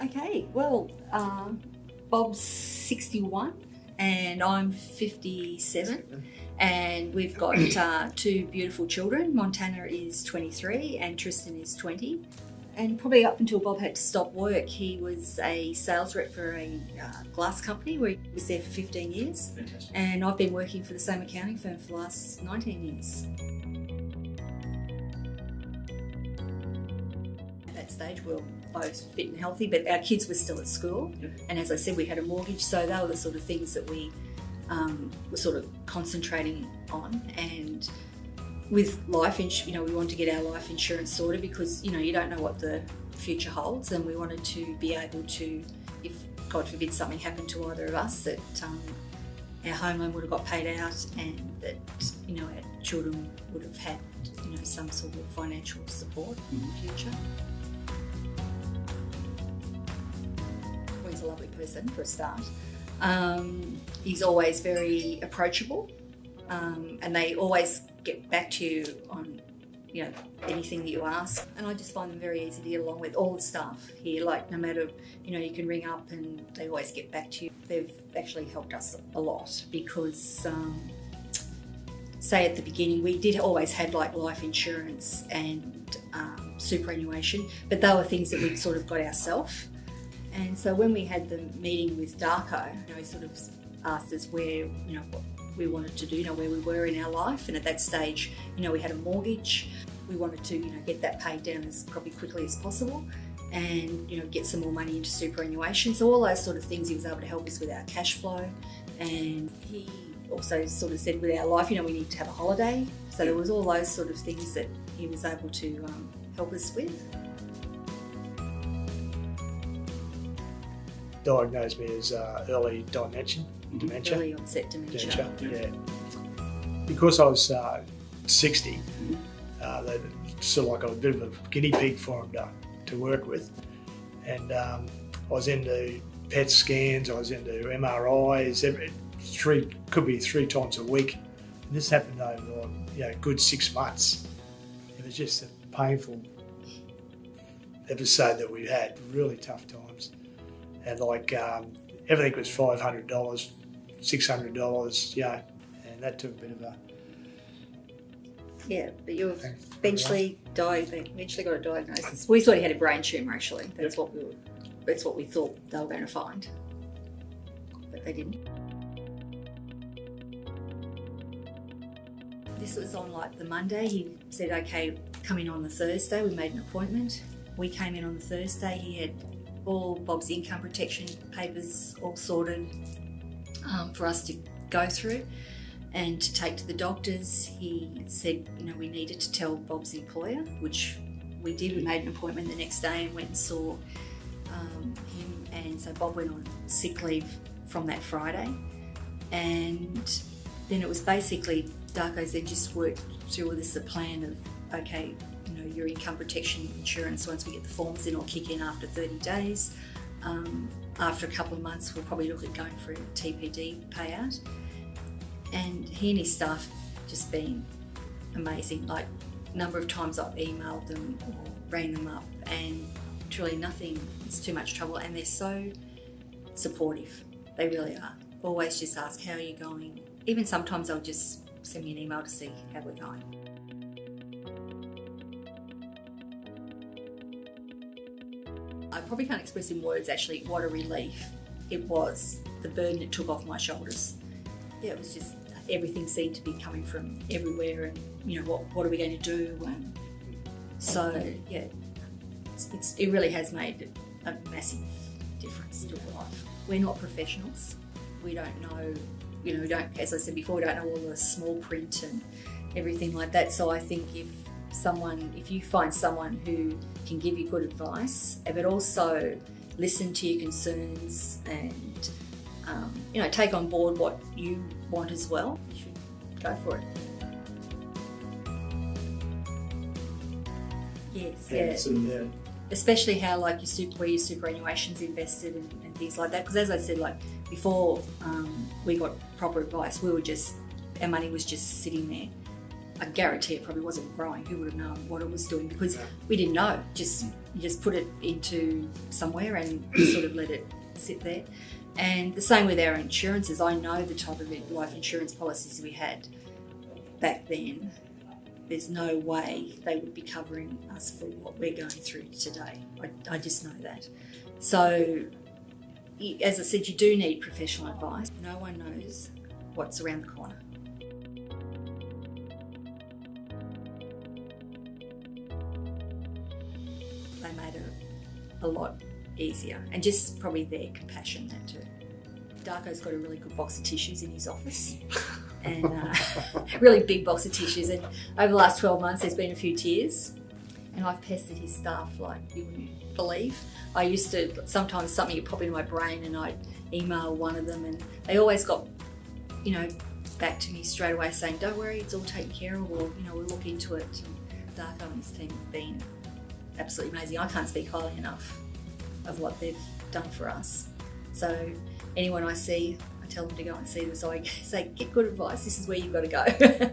Okay, well, Bob's 61 and I'm 57, and we've got two beautiful children. Montana is 23 and Tristan is 20. And probably up until Bob had to stop work, he was a sales rep for a glass company where he was there for 15 years. Fantastic. And I've been working for the same accounting firm for the last 19 years. At that stage, we were both fit and healthy, but our kids were still at school. Yep. And as I said, we had a mortgage, so they were the sort of things that we were sort of concentrating on. And with life insurance, we wanted to get our life insurance sorted because, you don't know what the future holds, and we wanted to be able to, if God forbid something happened to either of us, that our home loan would have got paid out, and that, our children would have had, some sort of financial support in the future. Gwen's a lovely person for a start. He's always very approachable, and they always get back to you on anything that you ask, and I just find them very easy to get along with. All the staff here, like, no matter, you can ring up and they always get back to you. They've actually helped us a lot because say at the beginning we did always had like life insurance and superannuation, but they were things that we'd sort of got ourselves. And so when we had the meeting with Darko, he sort of asked us where, what we wanted to do, where we were in our life. And at that stage, we had a mortgage. We wanted to, get that paid down as probably quickly as possible, and, get some more money into superannuation. So all those sort of things he was able to help us with our cash flow. And he also sort of said with our life, we need to have a holiday. So there was all those sort of things that he was able to help us with. Diagnosed me as early dementia. Early onset dementia. Yeah. Because I was 60, they sort of like I was a bit of a guinea pig for him to work with. And I was into PET scans, I was into MRIs, could be three times a week. And this happened over a good 6 months. It was just a painful episode that we had, really tough times. And everything was $500, $600, and that took a bit of a... Yeah, but you eventually got a diagnosis. We thought he had a brain tumour, actually. That's what we thought they were going to find, but they didn't. This was on the Monday. He said, okay, come in on the Thursday. We made an appointment. We came in on the Thursday. He had all Bob's income protection papers all sorted for us to go through and to take to the doctors. He said, we needed to tell Bob's employer, which we did. We made an appointment the next day and went and saw him. And so Bob went on sick leave from that Friday. And then it was basically, Darko said, just work through with this, a plan of, okay, your income protection insurance, once we get the forms in, will kick in after 30 days. After a couple of months, we'll probably look at going for a TPD payout. And he and his staff have just been amazing. Like, number of times I've emailed them or rang them up, and truly nothing is too much trouble. And they're so supportive. They really are. Always just ask, how are you going? Even sometimes they'll just send me an email to see how we're going. I probably can't express in words actually what a relief it was, the burden it took off my shoulders. Yeah, it was just, everything seemed to be coming from everywhere, and what are we going to do? And so yeah, it really has made a massive difference to life. We're not professionals. We don't know, we don't, as I said before, we don't know all the small print and everything like that. So I think if you find someone who can give you good advice, but also listen to your concerns and take on board what you want as well, you should go for it. Yes, yeah. Especially how where your superannuation's invested and things like that. Because as I said, before we got proper advice, our money was just sitting there. I guarantee it probably wasn't growing. Who would have known what it was doing? Because we didn't know. You just put it into somewhere and sort of let it sit there. And the same with our insurances. I know the type of life insurance policies we had back then. There's no way they would be covering us for what we're going through today. I just know that. So, as I said, you do need professional advice. No one knows what's around the corner. They made it a lot easier, and just probably their compassion, that too. Darko's got a really good box of tissues in his office, and really big box of tissues, and over the last 12 months there's been a few tears, and I've pestered his staff like you wouldn't believe. I used to, sometimes something would pop into my brain and I'd email one of them, and they always got, back to me straight away saying, don't worry, it's all taken care of, or we'll look into it. And Darko and his team have been absolutely amazing. I can't speak highly enough of what they've done for us. So anyone I see, I tell them to go and see them. So I say, get good advice, this is where you've got to go.